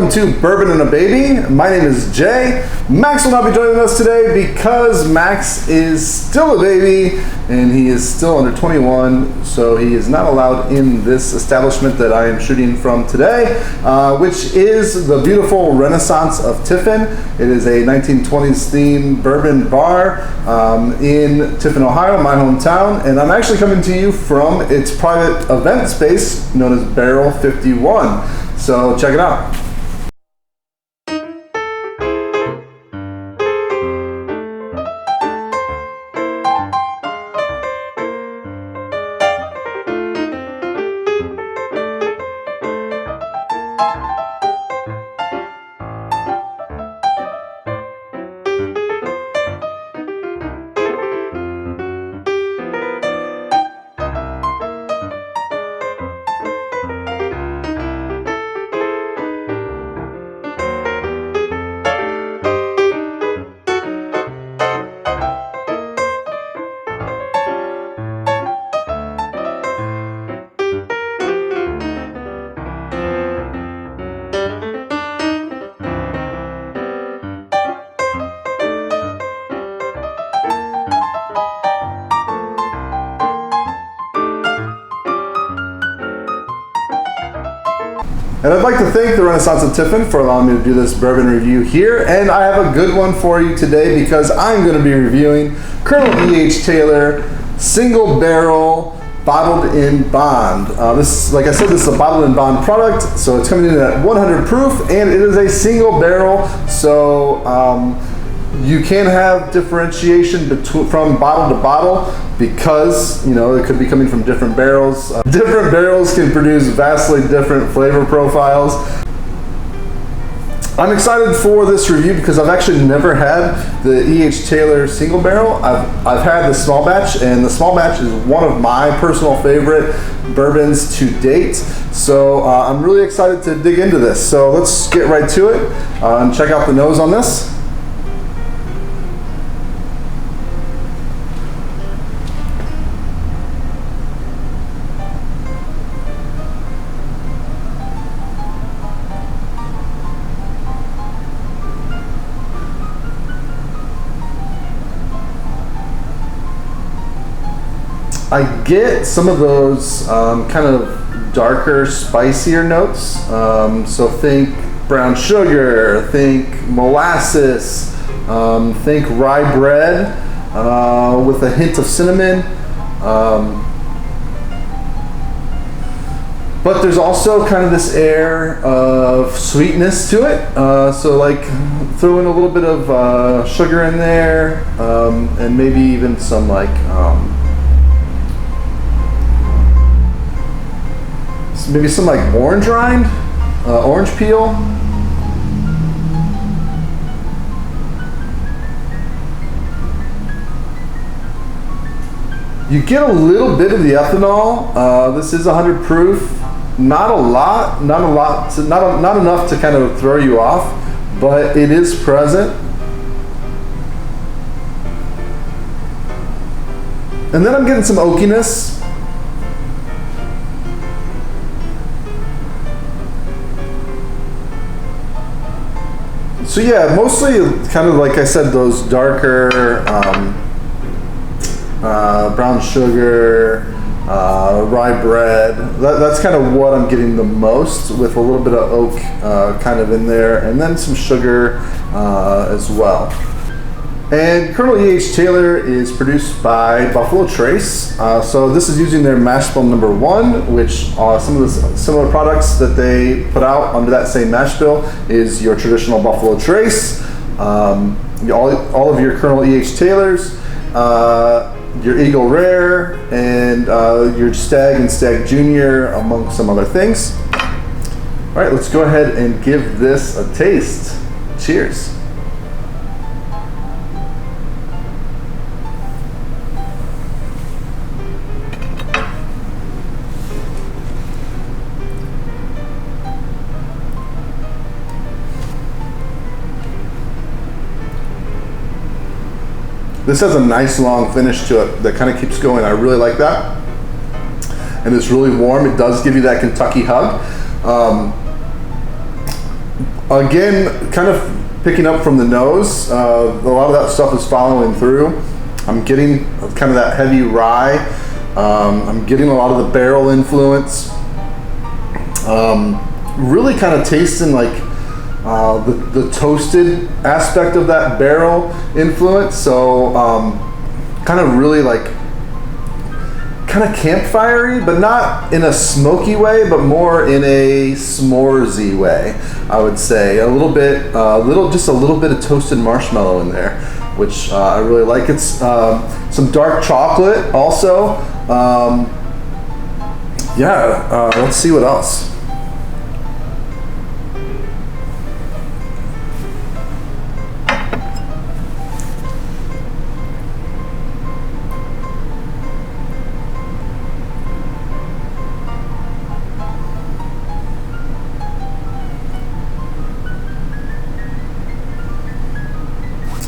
welcome to Bourbon and a Baby. My name is Jay. Max will not be joining us today because Max is still a baby and he is still under 21, so he is not allowed in this establishment that I am shooting from today, which is the beautiful Renaissance of Tiffin. It is a 1920s themed bourbon bar in Tiffin, Ohio, my hometown, and I'm actually coming to you from its private event space known as Barrel 51. So check it out. And I'd like to thank the Renaissance of Tiffin for allowing me to do this bourbon review here. And I have a good one for you today because I'm going to be reviewing Col EH Taylor Single Barrel Bottled in Bond. This, like I said, this is a bottled in bond product, so it's coming in at 100 proof, and it is a single barrel, so you can have differentiation from bottle to bottle because, you know, it could be coming from different barrels. Different barrels can produce vastly different flavor profiles. I'm excited for this review because I've actually never had the EH Taylor single barrel. I've had the small batch, and the small batch is one of my personal favorite bourbons to date. So I'm really excited to dig into this. So let's get right to it and check out the nose on this. I get some of those kind of darker, spicier notes. So think brown sugar, think molasses, think rye bread with a hint of cinnamon. But there's also kind of this air of sweetness to it. So like throw in a little bit of sugar in there, and maybe even some like maybe some like orange rind, orange peel. You get a little bit of the ethanol. This is 100 proof. Not a lot, not enough to kind of throw you off, but it is present. And then I'm getting some oakiness. So yeah, mostly kind of like I said, those darker brown sugar, rye bread. That's kind of what I'm getting the most, with a little bit of oak kind of in there, and then some sugar as well. And Col EH Taylor is produced by Buffalo Trace. So this is using their mash bill number 1, which some of the similar products that they put out under that same mash bill is your traditional Buffalo Trace, all of your Col EH Taylors, your Eagle Rare, and your Stag and Stag Junior, among some other things. All right, let's go ahead and give this a taste. Cheers. This has a nice long finish to it that kind of keeps going. I really like that. And it's really warm. It does give you that Kentucky hug. Again, kind of picking up from the nose. A lot of that stuff is following through. I'm getting kind of that heavy rye. I'm getting a lot of the barrel influence. Really kind of tasting like the toasted aspect of that barrel influence. So kind of really like kind of campfirey, but not in a smoky way, but more in a s'moresy way, I would say. Just a little bit of toasted marshmallow in there, which I really like. It's some dark chocolate also. Let's see what else.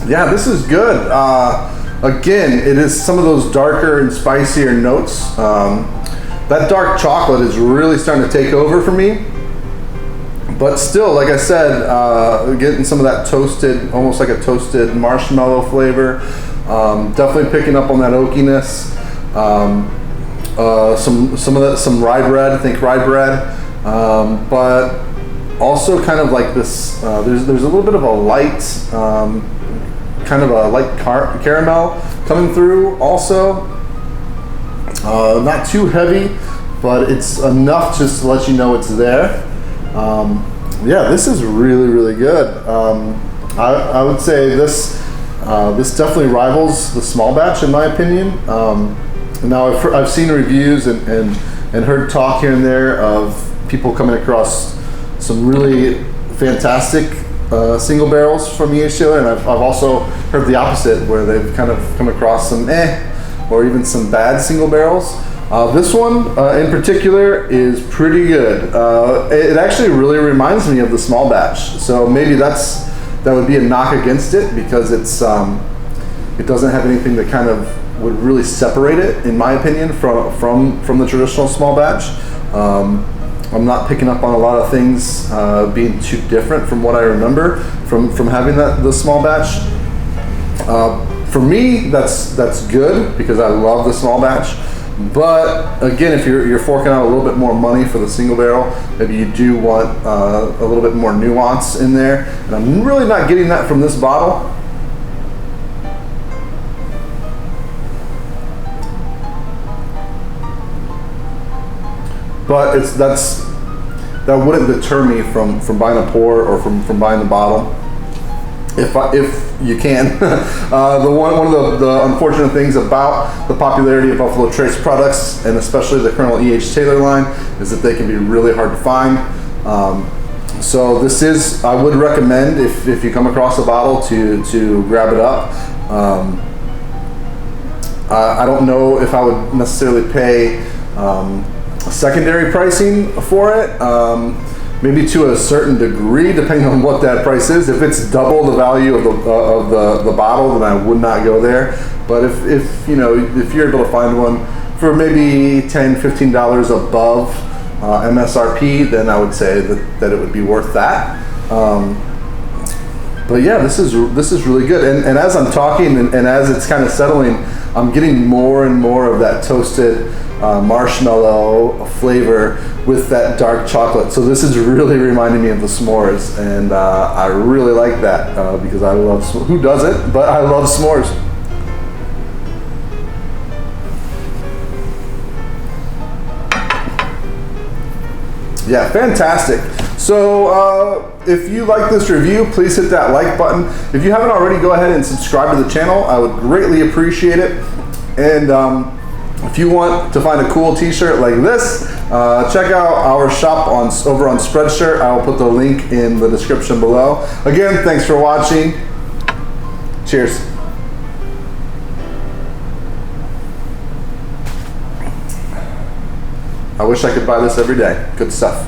Yeah, this is good. Again, it is some of those darker and spicier notes. That dark chocolate is really starting to take over for me. But still, like I said, getting some of that toasted, almost like a toasted marshmallow flavor. Definitely picking up on that oakiness. Some rye bread, I think rye bread. But also kind of like this, there's a little bit of a light, kind of a light caramel coming through also. Not too heavy, but it's enough just to let you know it's there. Yeah, this is really, really good. I would say this definitely rivals the small batch in my opinion. Now I've seen reviews and heard talk here and there of people coming across some really fantastic single barrels from EH Taylor, and I've also heard the opposite, where they've kind of come across some or even some bad single barrels. This one in particular is pretty good. It actually really reminds me of the small batch, so maybe that would be a knock against it, because it doesn't have anything that kind of would really separate it, in my opinion, from the traditional small batch. I'm not picking up on a lot of things being too different from what I remember from having the small batch. For me, that's good, because I love the small batch. But again, if you're forking out a little bit more money for the single barrel, maybe you do want a little bit more nuance in there. And I'm really not getting that from this bottle. But that wouldn't deter me from buying a pour or from buying the bottle, if you can. One of the unfortunate things about the popularity of Buffalo Trace products, and especially the Col EH Taylor line, is that they can be really hard to find. So this is, I would recommend, if you come across a bottle, to grab it up. I don't know if I would necessarily pay secondary pricing for it, maybe to a certain degree, depending on what that price is. If it's double the value of the bottle, then I would not go there. But if you're able to find one for maybe $10–15 above MSRP, then I would say that it would be worth that. But yeah, this is really good. And as I'm talking and as it's kind of settling, I'm getting more and more of that toasted marshmallow flavor with that dark chocolate. So this is really reminding me of the s'mores, and I really like that because I love, who doesn't, but I love s'mores. Yeah, fantastic. So if you like this review, please hit that like button. If you haven't already, go ahead and subscribe to the channel. I would greatly appreciate it. And if you want to find a cool t-shirt like this, check out our shop over on Spreadshirt. I will put the link in the description below. Again, thanks for watching. Cheers. I wish I could buy this every day. Good stuff.